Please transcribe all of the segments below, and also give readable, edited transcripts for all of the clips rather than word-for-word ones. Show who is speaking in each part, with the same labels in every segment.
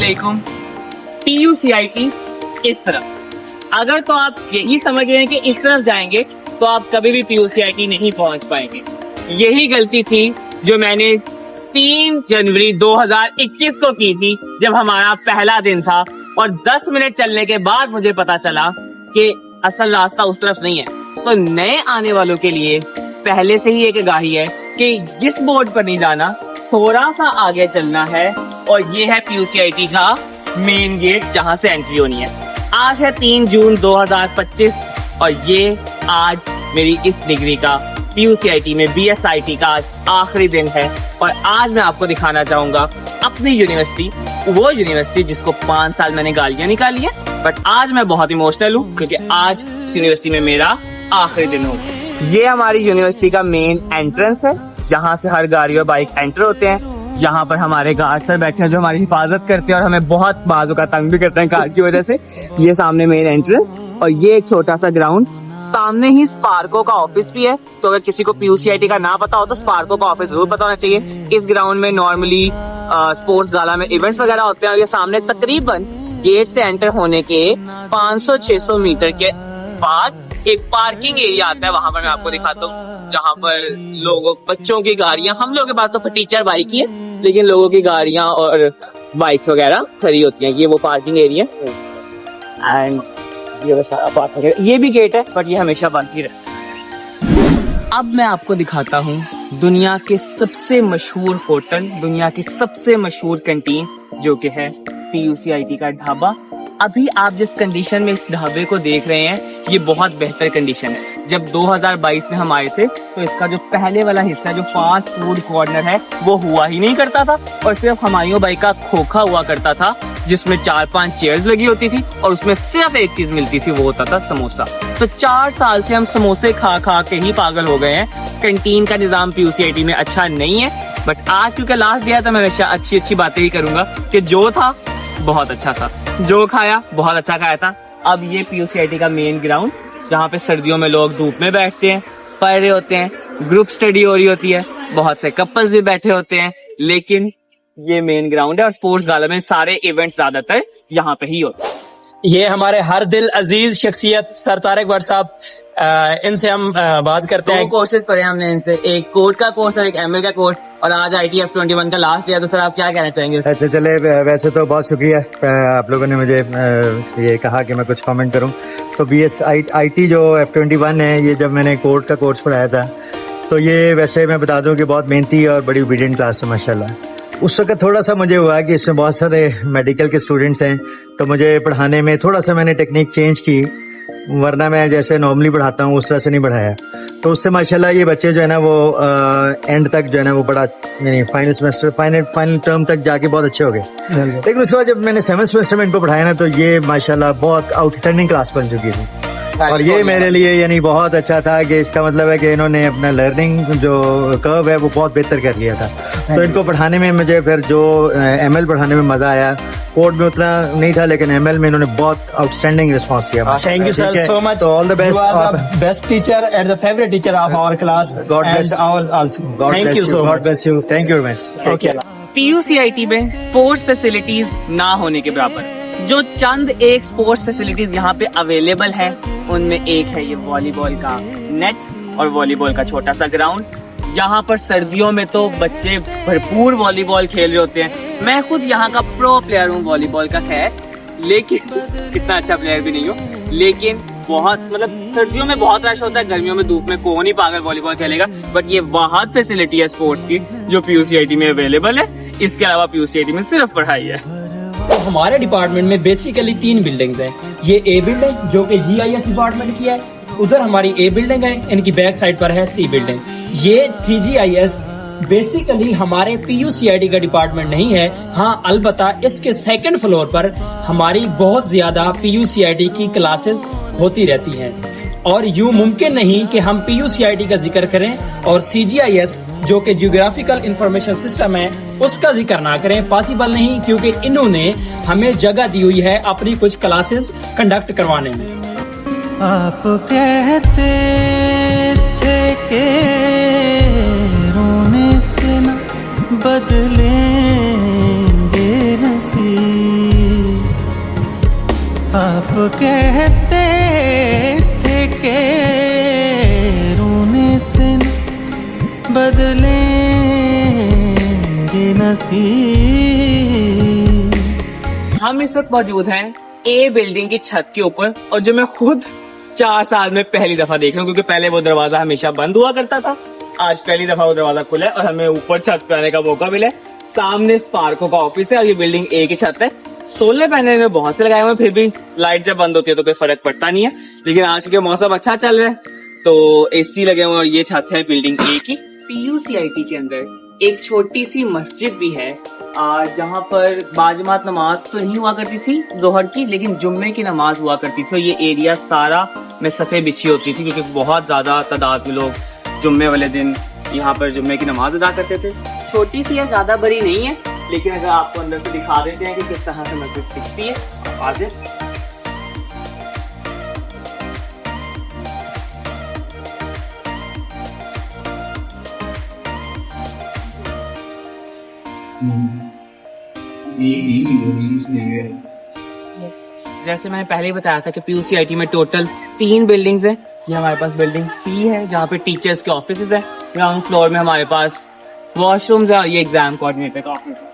Speaker 1: अस्सलामुअलैकुम। PUCIT इस तरफ, अगर तो आप यही समझ रहे हैं कि इस तरफ जाएंगे तो आप कभी भी PUCIT नहीं पहुंच पाएंगे। यही गलती थी जो मैंने 3 जनवरी 2021 को की थी, जब हमारा पहला दिन था और 10 मिनट चलने के बाद मुझे पता चला कि असल रास्ता उस तरफ नहीं है। तो नए आने वालों के लिए पहले से ही एक आगाही है कि जिस बोर्ड पर नहीं जाना, थोड़ा सा आगे चलना है और ये है PUCIT का मेन गेट जहां से एंट्री होनी है। आज है 3 जून 2025 और ये आज मेरी इस डिग्री का PUCIT में BSIT का आज आखिरी दिन है। और आज मैं आपको दिखाना चाहूंगा अपनी यूनिवर्सिटी, वो यूनिवर्सिटी जिसको 5 साल मैंने गालियां निकाली है, बट आज मैं बहुत इमोशनल हूँ क्योंकि आज इस यूनिवर्सिटी में मेरा आखिरी दिन होगा। ये हमारी यूनिवर्सिटी का मेन एंट्रेंस है, जहाँ से हर गाड़ी और बाइक एंटर होते हैं। यहाँ पर हमारे गार्ड सर बैठे हैं जो हमारी हिफाजत करते हैं और हमें बहुत बाजू का तंग भी करते हैं कार की वजह से। ये सामने मेन एंट्रेंस और ये एक छोटा सा ग्राउंड, सामने ही स्पार्को का ऑफिस भी है। तो अगर किसी को PUCIT का ना पता हो तो स्पार्को का ऑफिस जरूर पता होना चाहिए। इस ग्राउंड में नॉर्मली स्पोर्ट्स गाला में इवेंट्स वगैरह होते हैं। और ये सामने तकरीबन गेट से एंटर होने के 500-600 मीटर के बाद एक पार्किंग एरिया आता है। वहां पर मैं आपको दिखाता हूँ, जहाँ पर लोगों, बच्चों की गाड़ियां, हम लोगों के पास तो टीचर बाइक ही है, लेकिन लोगों की गाड़ियां और बाइक्स वगैरह खड़ी होती हैं। ये वो पार्किंग एरिया एंड ये भी गेट है, बट ये हमेशा बंद ही रहता है। अब मैं आपको दिखाता हूँ दुनिया के सबसे मशहूर होटल, दुनिया की सबसे मशहूर कैंटीन, जो कि है PUCIT का ढाबा। अभी आप जिस कंडीशन में इस ढाबे को देख रहे हैं, ये बहुत बेहतर कंडीशन है। जब 2022 में हम आए थे तो इसका जो पहले वाला हिस्सा, जो फास्ट फूड कॉर्नर है, वो हुआ ही नहीं करता था और सिर्फ हमायूं बाई का खोखा हुआ करता था, जिसमें 4-5 चेयर्स लगी होती थी और उसमें सिर्फ एक चीज मिलती थी, वो होता था समोसा। तो 4 साल से हम समोसे खा खा के ही पागल हो गए हैं। कैंटीन का निजाम PUCIT में अच्छा नहीं है, बट आज क्योंकि लास्ट डे है तो मैं हमेशा अच्छी बातें ही करूंगा कि जो था बहुत अच्छा था, जो खाया बहुत अच्छा खाया था। अब ये PUCIT का मेन ग्राउंड, जहाँ पे सर्दियों में लोग धूप में बैठते हैं, पढ़ रहे होते हैं, ग्रुप स्टडी हो रही होती है, बहुत से कपल्स भी बैठे होते हैं। लेकिन ये मेन ग्राउंड है और स्पोर्ट्स गाला में सारे इवेंट्स ज्यादातर यहाँ पे ही होते हैं।
Speaker 2: ये हमारे हर दिल अजीज शख्सियत सर तारिक भट्ट साहब, इनसे हम बात करते हैं।
Speaker 1: 2 कोर्सेज पढ़े हमने इनसे, एक कोड का कोर्स और एक ML का कोर्स, और आज ITF 21 का लास्ट डे है। तो सर आप क्या कहना चाहेंगे?
Speaker 3: अच्छा चले, वैसे तो बहुत शुक्रिया आप लोगों ने मुझे ये कहा कि मैं कुछ कमेंट करूं। तो BSIT जो F21 है, ये जब मैंने कोड का कोर्स पढ़ाया था तो ये वैसे मैं बता दूं कि बहुत मेहनती और बड़ी ओबीडियंट क्लास है माशाल्लाह। उस वक्त थोड़ा सा मुझे हुआ कि इसमें बहुत सारे मेडिकल के स्टूडेंट्स हैं, तो मुझे पढ़ाने में थोड़ा सा मैंने टेक्निक चेंज की, वरना मैं जैसे नॉर्मली पढ़ाता हूँ उस तरह से नहीं पढ़ाया। तो उससे माशाल्लाह ये बच्चे जो है ना वो एंड तक जो है ना वो बड़ा फाइनल सेमेस्टर फाइनल टर्म तक जाके बहुत अच्छे हो गए। लेकिन उसके बाद जब मैंने 7th सेमेस्टर में इनको पढ़ाया ना, तो ये माशाल्लाह बहुत आउटस्टैंडिंग क्लास बन चुकी थी। और ये मेरे लिए यानी बहुत अच्छा था कि इसका मतलब है कि इन्होंने अपना लर्निंग जो कर्व है वो बहुत बेहतर कर लिया था। तो इनको पढ़ाने में मुझे फिर जो ML पढ़ाने में मजा आया, कोड में उतना नहीं था, लेकिन ML में इन्होंने बहुत आउटस्टैंडिंग रिस्पॉन्स दिया।
Speaker 2: Thank you sir so much.
Speaker 3: तो all the best.
Speaker 2: You are the best teacher and the favourite teacher of our class and ours also. Thank you so much.
Speaker 3: God bless you. Thank you very much.
Speaker 2: Okay.
Speaker 1: PUCIT में sports facilities ना होने के बराबर। जो चंद एक sports facilities यहाँ पे available है, उनमें एक है ये वॉलीबॉल का नेट और वॉलीबॉल का छोटा सा ग्राउंड। यहाँ पर सर्दियों में तो बच्चे भरपूर वॉलीबॉल खेल रहे होते हैं। मैं खुद यहाँ का प्रो प्लेयर हूँ वॉलीबॉल का, खैर लेकिन इतना अच्छा प्लेयर भी नहीं हूँ। लेकिन बहुत मतलब सर्दियों में बहुत रश होता है, गर्मियों में धूप में कौन ही पागल वॉलीबॉल खेलेगा। बट ये वाहद फैसिलिटी है स्पोर्ट्स की जो PUCIT में अवेलेबल है। इसके अलावा PUCIT में सिर्फ पढ़ाई है।
Speaker 2: तो हमारे डिपार्टमेंट में बेसिकली 3 बिल्डिंग्स हैं। ये A बिल्डिंग जो कि GIS डिपार्टमेंट की है, उधर हमारी A बिल्डिंग है, इनकी बैक साइड पर है C बिल्डिंग। ये CGIS बेसिकली हमारे PUCIT का डिपार्टमेंट नहीं है। हाँ, अलबत्ता इसके 2nd फ्लोर पर हमारी बहुत ज्यादा PUCIT की क्लासेस होती रहती हैं और यूं मुमकिन नहीं कि हम PUCIT का जिक्र करें और CGIS जो कि जियोग्राफिकल इंफॉर्मेशन सिस्टम है उसका जिक्र ना करें। पॉसिबल नहीं, क्योंकि इन्होंने हमें जगह दी हुई है अपनी कुछ क्लासेस कंडक्ट करवाने में।
Speaker 4: आप कहते थे कि रोने से न बदलेंगे नसीब, कहते थे कि रोने से बदलेंगे नसीब।
Speaker 1: हम इस वक्त मौजूद हैं ए बिल्डिंग की छत के ऊपर, और जो मैं खुद 4 साल में पहली दफा देख रहा हूँ, क्योंकि पहले वो दरवाजा हमेशा बंद हुआ करता था। आज पहली दफा वो दरवाजा खुला है और हमें ऊपर छत पे आने का मौका मिला है। सामने स्पार्को का ऑफिस है और ये बिल्डिंग ए की छत है। सोलर पैनल में बहुत से लगाए हुए हैं, फिर भी लाइट जब बंद होती है तो कोई फर्क पड़ता नहीं है। लेकिन आज के मौसम अच्छा चल रहा है तो एसी लगे हुए हैं। और ये छत है बिल्डिंग ए की। PUCIT के अंदर एक छोटी सी मस्जिद भी है, जहाँ पर बाजमात नमाज तो नहीं हुआ करती थी जोहर की, लेकिन जुम्मे की नमाज हुआ करती थी। और ये एरिया सारा में सफ़े बिछी होती थी, क्योंकि बहुत ज्यादा तादाद में लोग जुम्मे वाले दिन यहाँ पर जुम्मे की नमाज अदा करते थे। छोटी सी है, ज्यादा बड़ी नहीं है, लेकिन अगर आपको अंदर से दिखा देते हैं कि किस तरह से मस्जिद दिखती है। आज जैसे मैंने पहले ही बताया था कि PUCIT में टोटल 3 बिल्डिंग्स हैं। ये हमारे पास बिल्डिंग C है, जहाँ पे टीचर्स के ऑफिसेज है। ग्राउंड फ्लोर में हमारे पास वॉशरूम्स है और ये एग्जाम कोऑर्डिनेटर का ऑफिस है।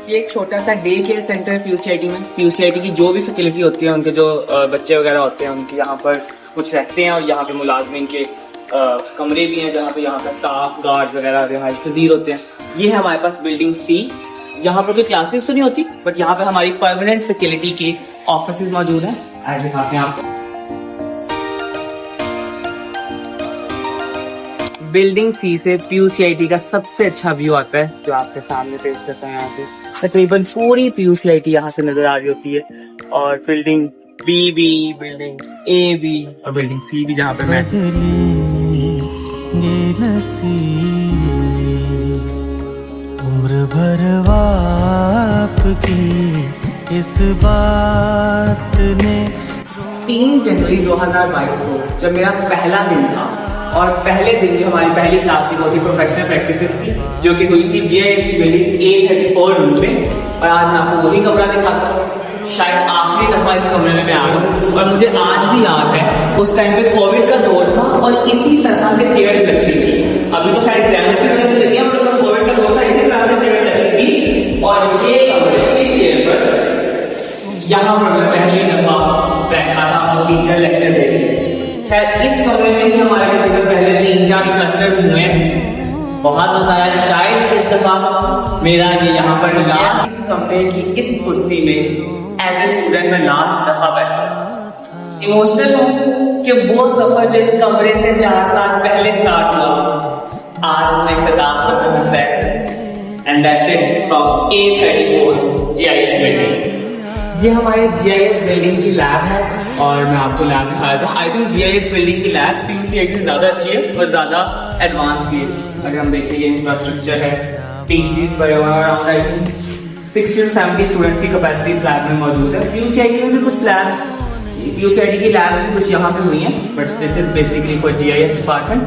Speaker 1: ये एक छोटा सा डे केयर सेंटर है PUCIT में। PUCIT की जो भी फैसिलिटी होती है, उनके जो बच्चे वगैरह होते हैं, उनके यहाँ पर कुछ रहते हैं। और यहाँ पे मुलाजमिन के कमरे भी हैं, जहाँ पे स्टाफ गार्ड्स वगैरह रिहाइश पजीर होते हैं। ये है हमारे पास बिल्डिंग C। यहाँ पर कोई क्लासेस तो नहीं होती, बट यहाँ पे हमारी परमानेंट फैसिलिटी के ऑफिसेज मौजूद हैं। आज दिखाते हैं आपको। बिल्डिंग C से PUCIT का सबसे अच्छा व्यू आता है, जो आपके सामने पेश करता है। यहाँ से तकरीबन पूरी PUCIT यहाँ से नजर आ रही होती है। और बिल्डिंग B भी, बिल्डिंग A भी और बिल्डिंग C भी, जहाँ पे मैं
Speaker 4: उम्र भर आपकी इस बात ने।
Speaker 1: 3 जनवरी 2022 को जब मेरा पहला दिन था, और पहले दिन जो हमारी पहली क्लास थी वो थी प्रोफेशनल प्रैक्टिसेस की, जो कि हुई थी GIS की बिल्डिंग A34 रूम में। और आज मैं आपको वही कमरा दिखाता हूँ। शायद आखिरी दफा इस कमरे में मैं आ रहा हूँ, और मुझे आज भी याद है उस टाइम पे कोविड का दौर था और इसी तरह से चेयर्स लगती थी। अभी तो खैर एग्जाम की वजह से लगी है, और कोविड का दौर था, इसी तरह से चेयर लगती थी। और ये कमरे इस चेयर पर यहाँ पर मैं पहली दफा बैठा था और टीचर लेक्चर दे रही। खैर इस कमरे में ही हमारे तकरीबन पहले 3-4 सेमेस्टर्स हुए हैं। बहुत मजा आया। शायद इस दफा मेरा ये यहाँ पर लास्ट कमरे की इस कुर्सी में एज ए स्टूडेंट में लास्ट दफा बैठा। इमोशनल हूँ कि वो सफर जो इस कमरे से 4 साल पहले स्टार्ट हुआ, आज वो इख्तिताम पर पहुंच है। And that's it from A34 GIS building. ये हमारे GIS बिल्डिंग की लैब है, और मैं आपको लैब दिखाया था। आई थिंक GIS बिल्डिंग की लैब PUCIT से ज्यादा अच्छी है और ज्यादा एडवांस भी है। अगर हम देखेंगे इंफ्रास्ट्रक्चर है, PCs पड़े हुए हैं, around I think 60 to 70 students की कैपेसिटी इस लैब में मौजूद है। PUCIT में भी कुछ लैब, PUCIT की लैब भी कुछ यहाँ पे हुई है, but this is basically for GIS department.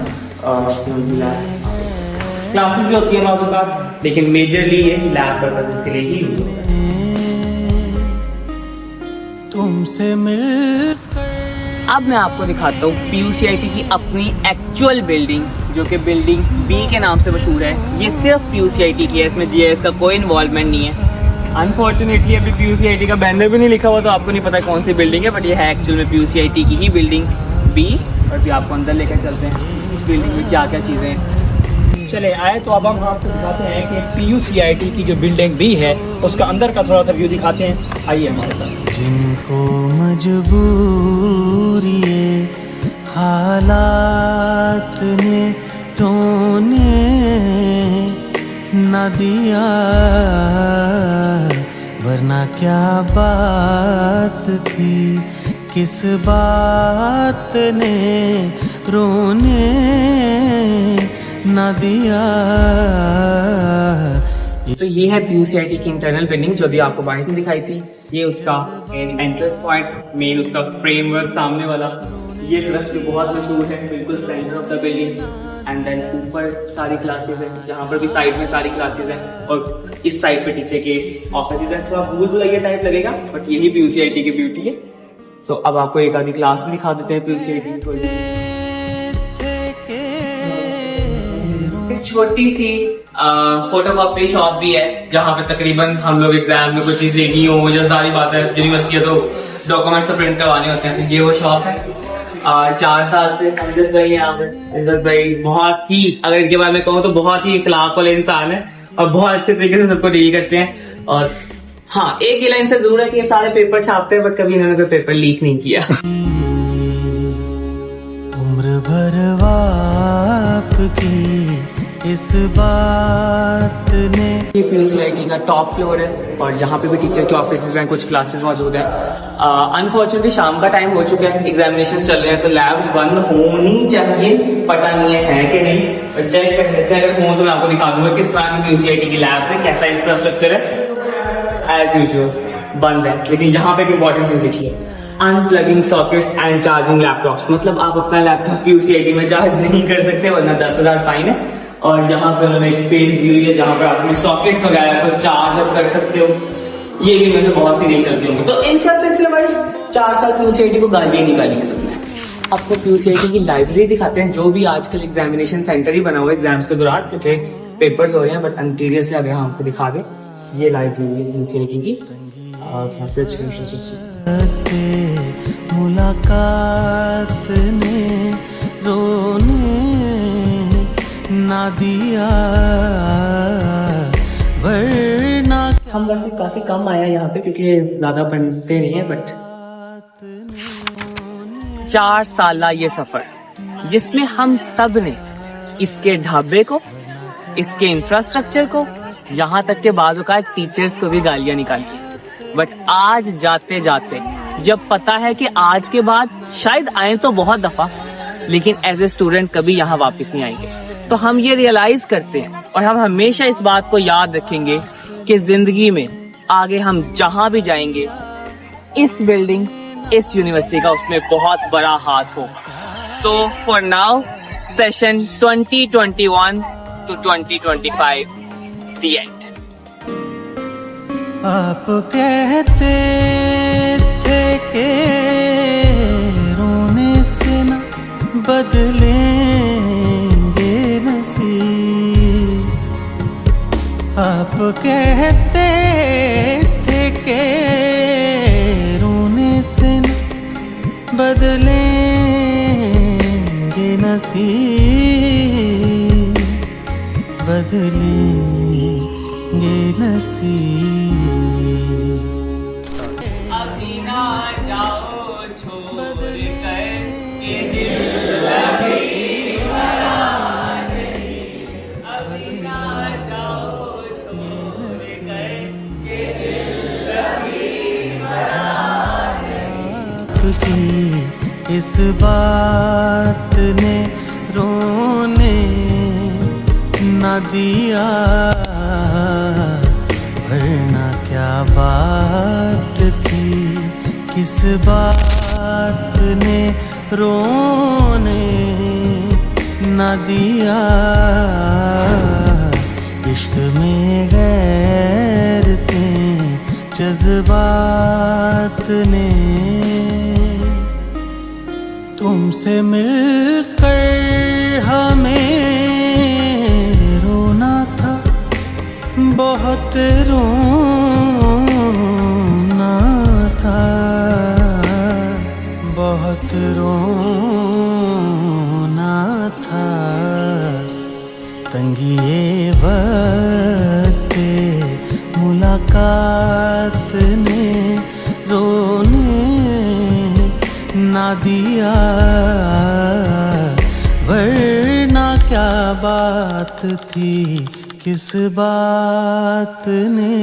Speaker 1: Classes भी होती है मौजूदा, लेकिन मेजरली ये लैब पर्पसेस के लिए ही हुई है।
Speaker 4: तुमसे मिलकर
Speaker 1: अब मैं आपको दिखाता हूँ PUCIT की अपनी एक्चुअल बिल्डिंग, जो कि बिल्डिंग B के नाम से मशहूर है। ये सिर्फ PUCIT की है, इसमें GIS का कोई इन्वॉल्वमेंट नहीं है। अनफॉर्चुनेटली अभी PUCIT का बैनर भी नहीं लिखा हुआ, तो आपको नहीं पता कौन सी बिल्डिंग है, बट ये है एक्चुअल में PUCIT की ही बिल्डिंग B। और फिर आपको अंदर लेकर चलते हैं इस बिल्डिंग में क्या क्या चीज़ें हैं।
Speaker 2: चले आए तो अब हम आपको दिखाते हैं कि PUCIT की जो बिल्डिंग B है उसका अंदर का थोड़ा सा व्यू दिखाते हैं। आइए हमारे साथ।
Speaker 4: जिनको मजबूरी हालात ने रोने न दिया, वरना क्या बात थी, किस बात ने रोने न दिया।
Speaker 1: तो ये है PUCIT की इंटरनल बिल्डिंग, जो भी आपको बाहर से दिखाई थी। ये उसका एंट्रेंस पॉइंट, मेन उसका फ्रेमवर्क सामने वाला, ये तरफ जो बहुत मशहूर है, बिल्कुल centre of the building. And then ऊपर सारी क्लासेस हैं, जहाँ पर भी साइड में सारी क्लासेस हैं, और इस साइड पे टीचर के ऑफिस है। थोड़ा भूल भुलैया टाइप लगेगा, बट यही PUCIT की ब्यूटी है। सो अब आपको एक आधी क्लास भी दिखा देते हैं पीयूसीआईटी की। एक छोटी सी फोटोकॉपी शॉप भी है जहाँ पे तकरीबन हम लोग एग्जाम में कोई चीज देखी हो, जो सारी बात है यूनिवर्सिटी है तो डॉक्यूमेंट्स तो प्रिंट करवाने होते हैं, तो ये वो शॉप है। 4 साल से इज्जत भाई यहाँ पे, इज्जत भाई बहुत ही, अगर इनके बारे में कहूँ तो बहुत ही इखलाक वाले इंसान है और बहुत अच्छे तरीके से सबको डील करते हैं। और हाँ, एक ही लाइन से जरूर है कि ये सारे पेपर छापते हैं, बट कभी इन्होंने कोई पेपर लीक नहीं किया।
Speaker 4: उम्र भर आपकी इस बात ने।
Speaker 1: ये पीयूसीआईटी का टॉप फ्लोर है और यहाँ पे भी टीचर के ऑफिस हैं, कुछ क्लासेस मौजूद हैं। अनफॉर्चुनेटली शाम का टाइम हो चुका है, एग्जामिनेशन चल रहे हैं, तो लैब्स बंद होनी चाहिए, पता नहीं है कि नहीं, और चेक कर लेते हैं। अगर हो तो मैं आपको दिखा दूंगा किस तरह की पीयूसीआईटी की लैब्स है, कैसा इंफ्रास्ट्रक्चर है। एज यूजुअल बंद है, लेकिन यहाँ पे एक इंपॉर्टेंट चीज देखिए, अनप्लगिंग सॉकेट्स एंड चार्जिंग लैपटॉप्स, मतलब आप अपना लैपटॉप पीयूसीआईटी में चार्ज नहीं कर सकते वरना 10,000 फाइन है। और यहाँ पे उन्होंने एक स्पेस दी हुई है जहाँ पे आप अपने सॉकेट्स वगैरह को चार्ज कर सकते हो। ये भी में से बहुत सी नहीं चलती होंगी, तो इंफ्रास्ट्रक्चर वाइज 4 साल पीयूसीआईटी को गालियां निकाली है सबने। आपको पीयूसीआईटी की लाइब्रेरी दिखाते हैं, जो भी आजकल एग्जामिनेशन सेंटर ही बना हुआ है एग्जाम्स के दौरान, क्योंकि पेपर्स हो रहे हैं। बट इंटीरियर से अगर हम आपको दिखा दें, ये लाइब्रेरी है पीयूसीआईटी की और काफी अच्छी इंफ्रास्ट्रक्चर।
Speaker 4: मुलाकात ने रोने ना दिया वरना।
Speaker 1: हम वैसे काफी कम आए हैं यहाँ पे क्योंकि ज्यादा बनते नहीं है, बट 4 साल ये सफर जिसमें हम सब ने इसके ढाबे को, इसके इंफ्रास्ट्रक्चर को, यहाँ तक के बाजू का टीचर्स को भी गालियां निकाली। बट आज जाते जाते जब पता है कि आज के बाद शायद आए तो बहुत दफा, लेकिन एज ए स्टूडेंट कभी यहाँ वापस नहीं आएंगे, तो हम ये रियलाइज करते हैं और हम हमेशा इस बात को याद रखेंगे कि जिंदगी में आगे हम जहां भी जाएंगे, इस बिल्डिंग, इस यूनिवर्सिटी का उसमें बहुत बड़ा हाथ होगा। So for now session 2021 to 2025 the end।
Speaker 4: आप कहते थे कि रोने से न बदलेंगे नसीब, आप कहते थे कि रोने से न बदलेंगे नसीब, बदलेंगे नसीब।
Speaker 1: अभी ना जाओ छोड़ कर ये दिल लगी हराने, अभी ना जाओ छोड़ कर ये दिल लगी हराने।
Speaker 4: आपकी इस बात ने रोने न दिया वरना क्या बात थी, किस बात ने रोने न दिया। इश्क में गैर थे जज्बात ने, तुमसे मिलकर हमें रोना था, बहुत रोना था, बहुत रोना था। तंगी ये वक्त मुलाकात ने रोने ना दिया वरना क्या बात थी, किस बात ने।